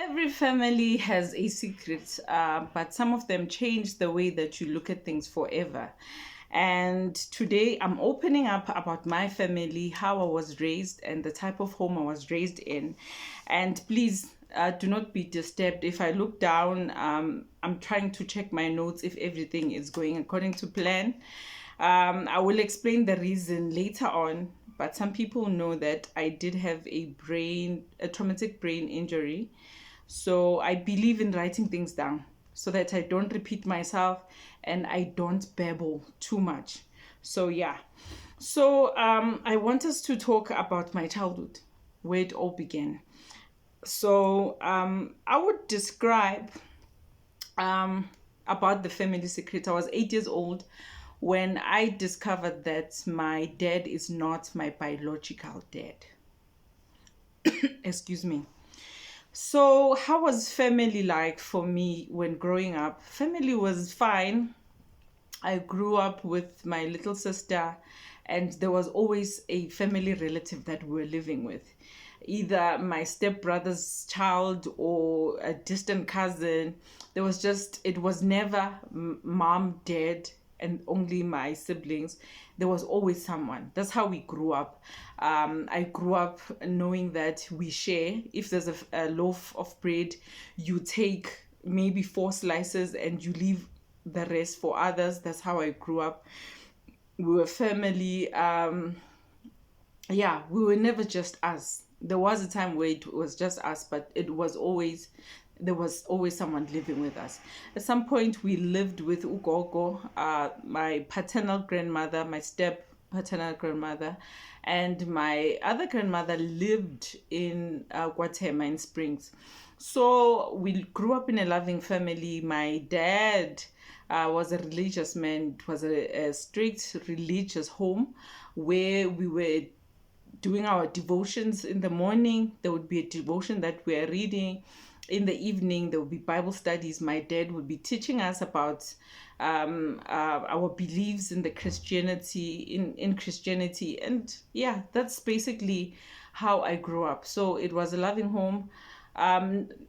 Every family has a secret, but some of them change the way that you look at things forever. And today I'm opening up about my family, how I was raised, and the type of home I was raised in. And please do not be disturbed. If I look down, I'm trying to check my notes if everything is going according to plan. I will explain the reason later on, but some people know that I did have a traumatic brain injury. So I believe in writing things down so that I don't repeat myself and I don't babble too much. So yeah. So I want us to talk about my childhood, where it all began. So I would describe about the family secret. I was 8 years old when I discovered that my dad is not my biological dad. Excuse me. So, how was family like for me when growing up? Family was fine. I grew up with my little sister, and there was always a family relative that we were living with, either my stepbrother's child or a distant cousin. It was never mom, dad, and only my siblings. There was always someone. That's how we grew up. I grew up knowing that we share. If there's a loaf of bread, you take maybe 4 slices and you leave the rest for others. That's how I grew up. We were family. We were never just us. There was a time where it was just us, but there was always someone living with us. At some point, we lived with Ugogo, my paternal grandmother, my step paternal grandmother, and my other grandmother lived in Guatemala in Springs. So we grew up in a loving family. My dad was a religious man. It was a strict religious home where we were doing our devotions in the morning. There would be a devotion that we are reading. In the evening, there would be Bible studies. My dad would be teaching us about our beliefs in the Christianity, in Christianity. And yeah, that's basically how I grew up. So it was a loving home.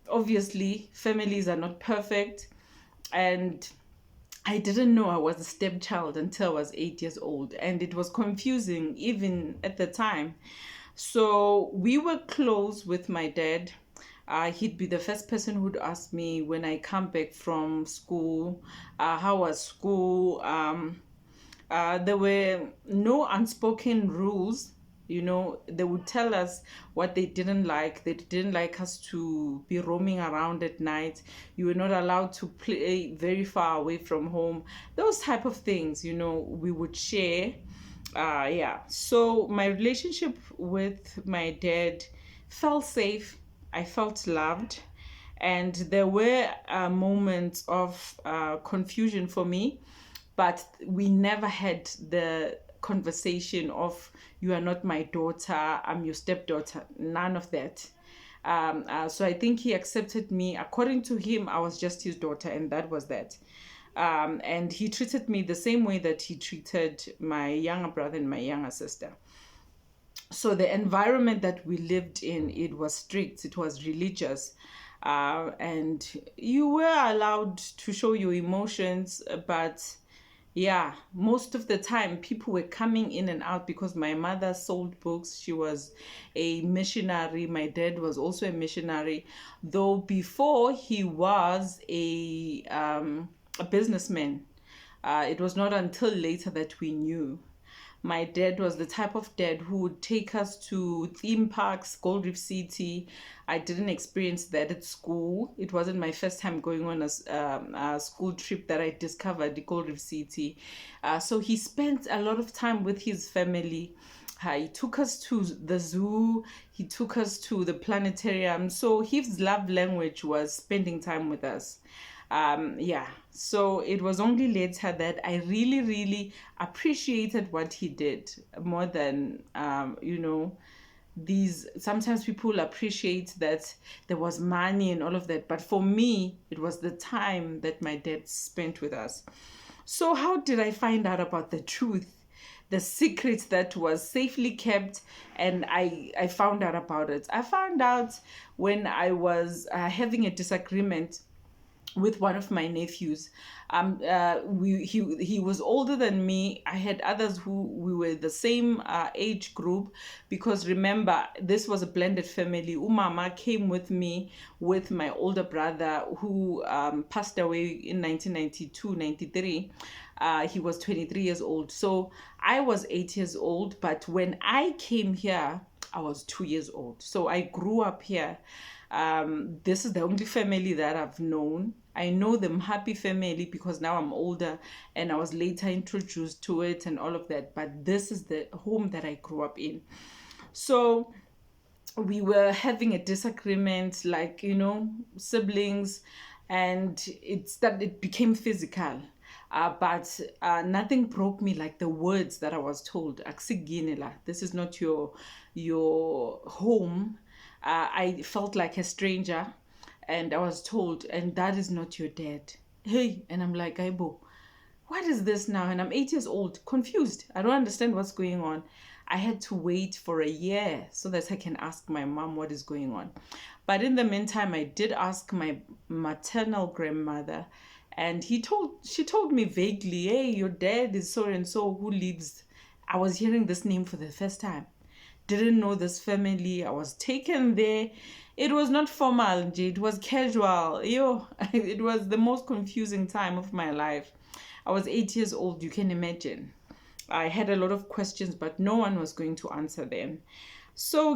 Obviously, families are not perfect. And I didn't know I was a stepchild until I was 8 years old. And it was confusing even at the time. So we were close with my dad. He'd be the first person who'd ask me when I come back from school, how was school? There were no unspoken rules. They would tell us what they didn't like. They didn't like us to be roaming around at night. You were not allowed to play very far away from home. Those type of things, we would share. So my relationship with my dad felt safe. I felt loved, and there were moments of confusion for me, but we never had the conversation of, you are not my daughter, I'm your stepdaughter. None of that. So I think he accepted me. According to him, I was just his daughter, and that was that. And he treated me the same way that he treated my younger brother and my younger sister. So the environment that we lived in, it was strict, it was religious, and you were allowed to show your emotions, but yeah, most of the time people were coming in and out because my mother sold books. She was a missionary. My dad was also a missionary, though before he was a businessman. It was not until later that we knew. My dad was the type of dad who would take us to theme parks, Gold Reef City. I didn't experience that at school. It wasn't my first time going on a school trip that I discovered the Gold Reef City. So he spent a lot of time with his family. He took us to the zoo. He took us to the planetarium. So his love language was spending time with us. So it was only later that I really, really appreciated what he did more than, sometimes people appreciate that there was money and all of that. But for me, it was the time that my dad spent with us. So how did I find out about the truth? the secret that was safely kept, and I found out about it. I found out when I was having a disagreement with one of my nephews. He was older than me. I had others who we were the same age group, because remember, this was a blended family. Umama came with me with my older brother, who passed away in 1992, 93. He was 23 years old. So I was 8 years old, but when I came here, I was 2 years old. So I grew up here. This is the only family that I've known. I know the Mohapi family because now I'm older and I was later introduced to it and all of that. But this is the home that I grew up in. So we were having a disagreement, like, siblings, and it became physical. But nothing broke me like the words that I was told. "Akusiginela, this is not your home." I felt like a stranger, and I was told, "And that is not your dad." Hey, and I'm like, "Aibo, what is this now?" And I'm 8 years old, confused. I don't understand what's going on. I had to wait for a year so that I can ask my mom what is going on. But in the meantime, I did ask my maternal grandmother, and she told me vaguely, "Hey, your dad is so and so who lives." I was hearing this name for the first time. Didn't know this family. I was taken there. It was not formal, it was casual. It was the most confusing time of my life. I was 8 years old, you can imagine. I had a lot of questions, but no one was going to answer them. So,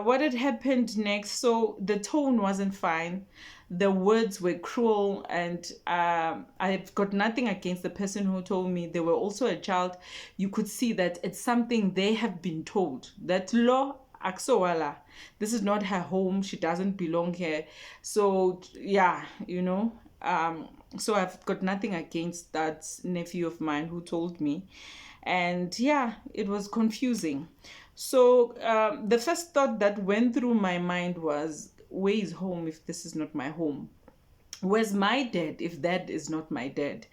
what had happened next? So the tone wasn't fine. The words were cruel, and I've got nothing against the person who told me. They were also a child. You could see that it's something they have been told. That law, aksowala, this is not her home. She doesn't belong here. So, yeah, so I've got nothing against that nephew of mine who told me. And yeah, it was confusing. So the first thought that went through my mind was, where is home if this is not my home? Where's my dad if that is not my dad?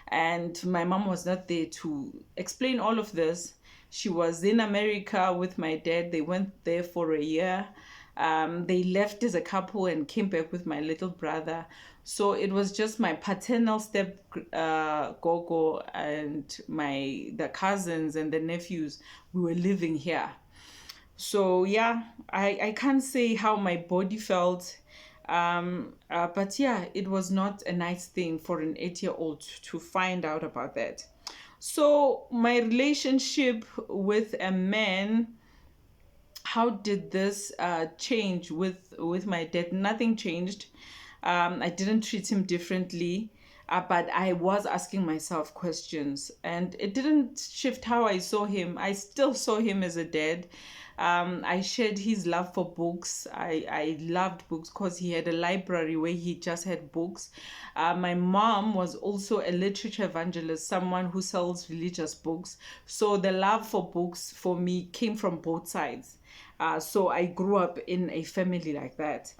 And my mom was not there to explain all of this. She was in America with my dad. They went there for a year. They left as a couple and came back with my little brother. So it was just my paternal step gogo and the cousins and the nephews. We were living here. So yeah, I can't say how my body felt. But yeah, it was not a nice thing for an 8-year-old to find out about that. So my relationship with a man, how did this change with my dad? Nothing changed. I didn't treat him differently, but I was asking myself questions, and it didn't shift how I saw him. I still saw him as a dad. I shared his love for books. I loved books because he had a library where he just had books. My mom was also a literature evangelist, someone who sells religious books. So the love for books for me came from both sides. So I grew up in a family like that.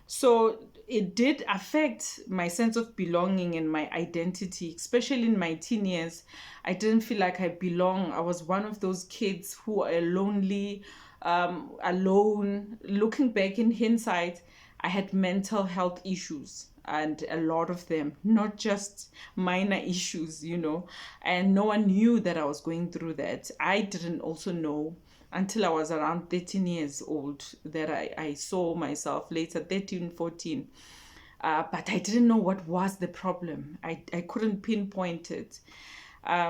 So it did affect my sense of belonging and my identity, especially in my teen years. I didn't feel like I belong. I was one of those kids who are lonely, alone. Looking back in hindsight, I had mental health issues, and a lot of them, not just minor issues, and no one knew that I was going through that. I didn't also know until I was around 13 years old that I saw myself later, 13, 14. But I didn't know what was the problem. I couldn't pinpoint it.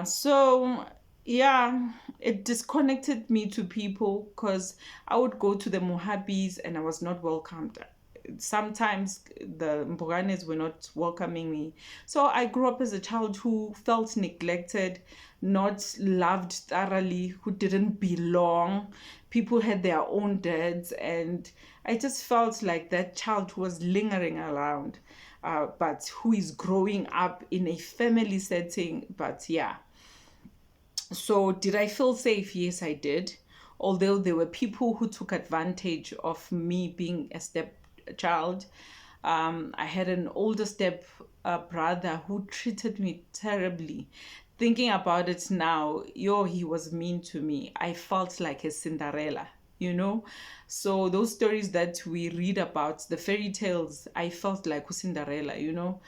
So, yeah, it disconnected me to people because I would go to the Mohapis and I was not welcomed. Sometimes the Mboganes were not welcoming me. So I grew up as a child who felt neglected, not loved thoroughly, who didn't belong. People had their own dads, and I just felt like that child who was lingering around, but who is growing up in a family setting. But yeah. So did I feel safe? Yes, I did. Although there were people who took advantage of me being a stepchild. I had an older step brother who treated me terribly. thinking about it now, yo, he was mean to me. I felt like a Cinderella, you know. So those stories that we read about, the fairy tales, I felt like Cinderella, you know.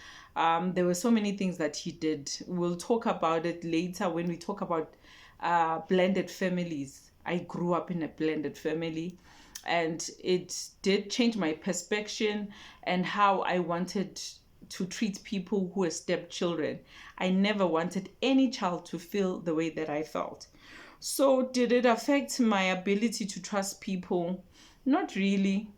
There were so many things that he did. We'll talk about it later when we talk about blended families. I grew up in a blended family, and it did change my perspective and how I wanted to treat people who were stepchildren. I never wanted any child to feel the way that I felt. So, did it affect my ability to trust people? Not really.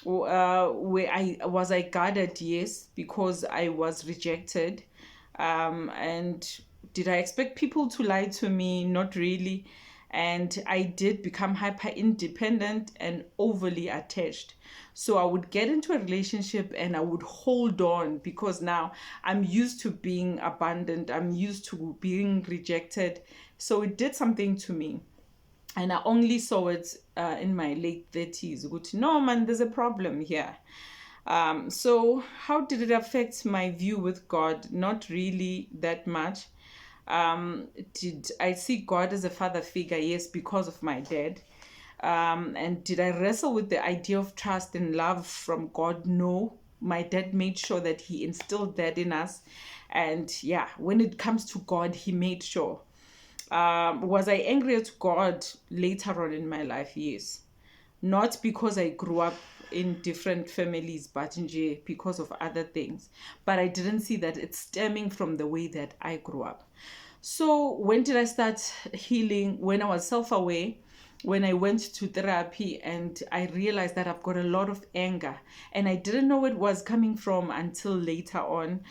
Where I guarded? Yes, because I was rejected. And did I expect people to lie to me? Not really. And I did become hyper independent and overly attached. So I would get into a relationship and I would hold on because now I'm used to being abandoned, I'm used to being rejected. So it did something to me. And I only saw it in my late 30s. Good, no, man, there's a problem here. So, how did it affect my view with God? Not really that much. Did I see God as a father figure? Yes, because of my dad. And did I wrestle with the idea of trust and love from God? No. My dad made sure that he instilled that in us. And yeah, when it comes to God, he made sure. Was I angry at God later on in my life? Yes. Not because I grew up in different families, but because of other things. But I didn't see that it's stemming from the way that I grew up. So when did I start healing? When I was self-aware, when I went to therapy and I realized that I've got a lot of anger and I didn't know where it was coming from until later on.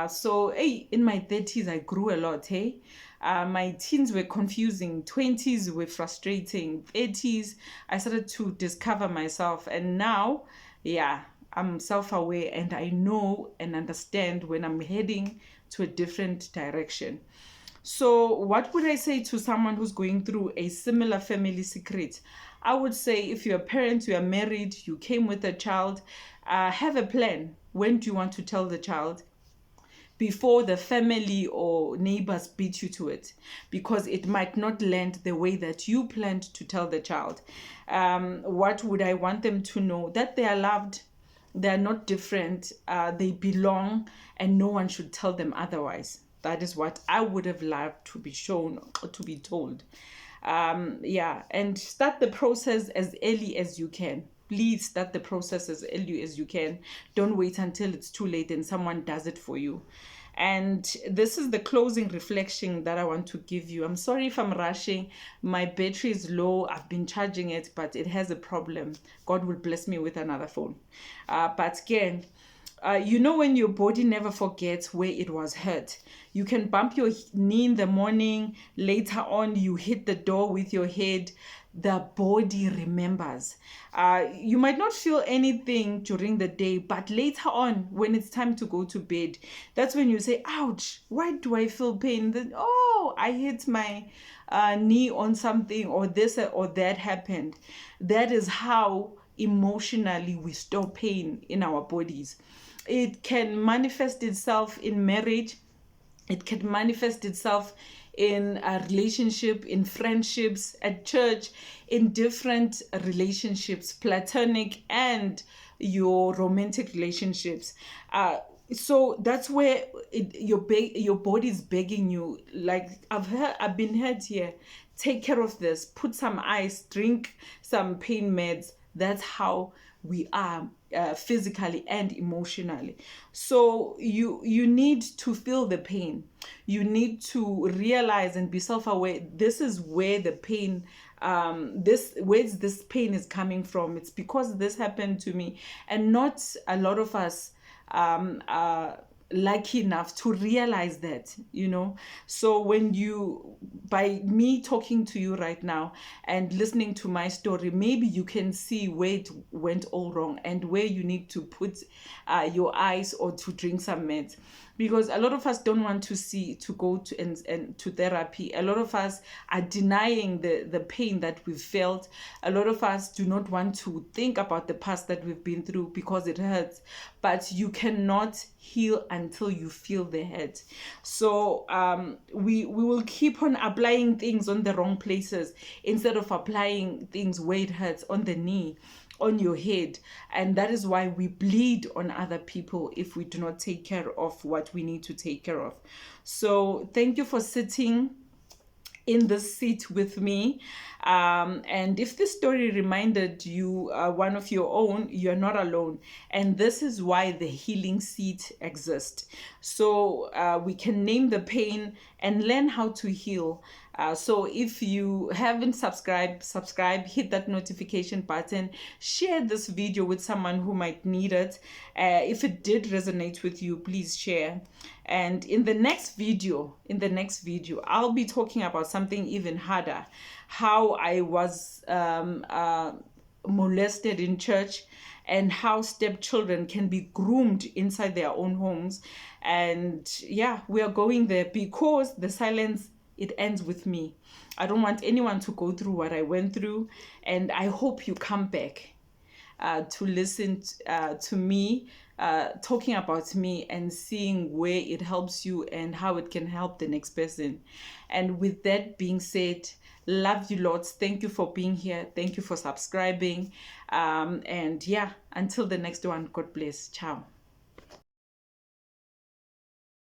So in my 30s, I grew a lot, hey? My teens were confusing, 20s were frustrating, 30s, I started to discover myself. And now, yeah, I'm self-aware and I know and understand when I'm heading to a different direction. So, what would I say to someone who's going through a similar family secret? I would say if you're a parent, you are married, you came with a child, have a plan. When do you want to tell the child? Before the family or neighbors beat you to it, because it might not land the way that you planned to tell the child. What would I want them to know? That they are loved, they are not different, they belong, and no one should tell them otherwise. That is what I would have loved to be shown or to be told. And start the process as early as you can. Please start the process as early as you can. Don't wait until it's too late and someone does it for you. And this is the closing reflection that I want to give you. I'm sorry if I'm rushing. My battery is low. I've been charging it, but it has a problem. God will bless me with another phone. But again, when your body never forgets where it was hurt. You can bump your knee in the morning. Later on, you hit the door with your head. The body remembers. You might not feel anything during the day, but later on, when it's time to go to bed, that's when you say, ouch, why do I feel pain? Then, oh, I hit my knee on something, or this or that happened. That is how emotionally we store pain in our bodies. It can manifest itself in marriage. It can manifest itself in a relationship, in friendships, at church, in different relationships, platonic and your romantic relationships. So that's where your body is begging you. Like I've been heard here. Take care of this. Put some ice. Drink some pain meds. That's how we are physically and emotionally. So you need to feel the pain. You need to realize and be self-aware. This is where the pain this pain is coming from. It's because this happened to me. And not a lot of us are lucky enough to realize that. So by me talking to you right now and listening to my story, maybe you can see where it went all wrong and where you need to put your eyes or to drink some meds. because a lot of us don't want to go to and to therapy. A lot of us are denying the pain that we've felt. A lot of us do not want to think about the past that we've been through because it hurts. But you cannot heal until you feel the hurt. So we will keep on applying things on the wrong places instead of applying things where it hurts, on the knee, on your head. And that is why we bleed on other people if we do not take care of what we need to take care of. So thank you for sitting in this seat with me. And if this story reminded you one of your own, you're not alone. And this is why the healing seat exists. So we can name the pain and learn how to heal. So if you haven't subscribe, hit that notification button, share this video with someone who might need it. If it did resonate with you, please share. And in the next video, I'll be talking about something even harder, how I was molested in church, and how stepchildren can be groomed inside their own homes. And yeah, we are going there because the silence, it ends with me. I don't want anyone to go through what I went through. And I hope you come back to listen to me, talking about me and seeing where it helps you and how it can help the next person. And with that being said, love you lots. Thank you for being here. Thank you for subscribing. And yeah, until the next one, God bless. Ciao.